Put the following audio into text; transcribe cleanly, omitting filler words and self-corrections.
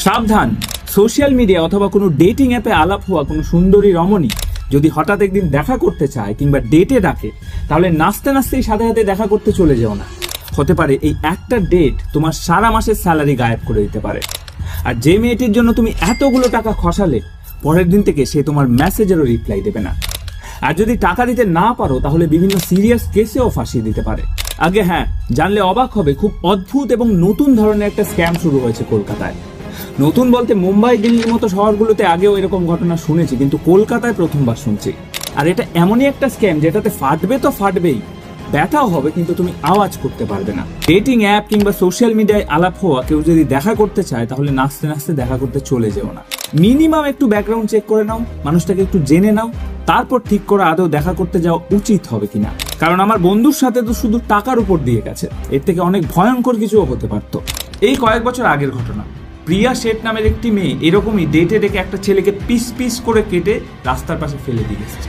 সাবধান, social media অথবা কোনো ডেটিং অ্যাপে আলাপ হওয়া কোনো সুন্দরী রমণী যদি হঠাৎ একদিন দেখা করতে চায় কিংবা ডেটে ডাকে, তাহলে নাচতে নাচতেই সাথে সাথে দেখা করতে চলে যেও না। হতে পারে এই একটা ডেট তোমার সারা মাসের স্যালারি গায়েব করে দিতে পারে। আর যে মেয়েটির জন্য তুমি এতগুলো টাকা খসালে, পরের দিন থেকে সে তোমার মেসেজেরও রিপ্লাই দেবে না। আর যদি টাকা দিতে না পারো, তাহলে বিভিন্ন সিরিয়াস কেসেও ফাঁসিয়ে দিতে পারে। আগে হ্যাঁ, জানলে অবাক হবে, খুব অদ্ভুত এবং নতুন ধরনের একটা স্ক্যাম শুরু হয়েছে কলকাতায়। নতুন বলতে মুম্বাই, দিল্লির মতো শহরগুলোতে আগেও এরকম ঘটনা শুনেছি, কিন্তু কলকাতায় প্রথমবার শুনছি। আর এটা এমনই একটা স্ক্যাম যেটাতে ফাটবে তো ফাটবেই, ব্যথাও হবে, কিন্তু তুমি আওয়াজ করতে পারবে না। ডেটিং অ্যাপ কিংবা সোশ্যাল মিডিয়ায় আলাপ হওয়া কেউ যদি দেখা করতে চায়, তাহলে নাচতে নাচতে দেখা করতে চলে যেও না। মিনিমাম একটু ব্যাকগ্রাউন্ড চেক করে নাও, মানুষটাকে একটু জেনে নাও, তারপর ঠিক করে আদৌ দেখা করতে যাওয়া উচিত হবে কিনা। কারণ আমার বন্ধুর সাথে তো শুধু টাকার উপর দিয়ে গেছে, এর থেকে অনেক ভয়ঙ্কর কিছুও হতে পারতো। এই কয়েক বছর আগের ঘটনা। প্রিয়া শেঠ নামের একটি মেয়ে এরকমই ডেটে ডেকে একটা ছেলেকে পিস পিস করে কেটে রাস্তার পাশে ফেলে দিয়ে গেছে।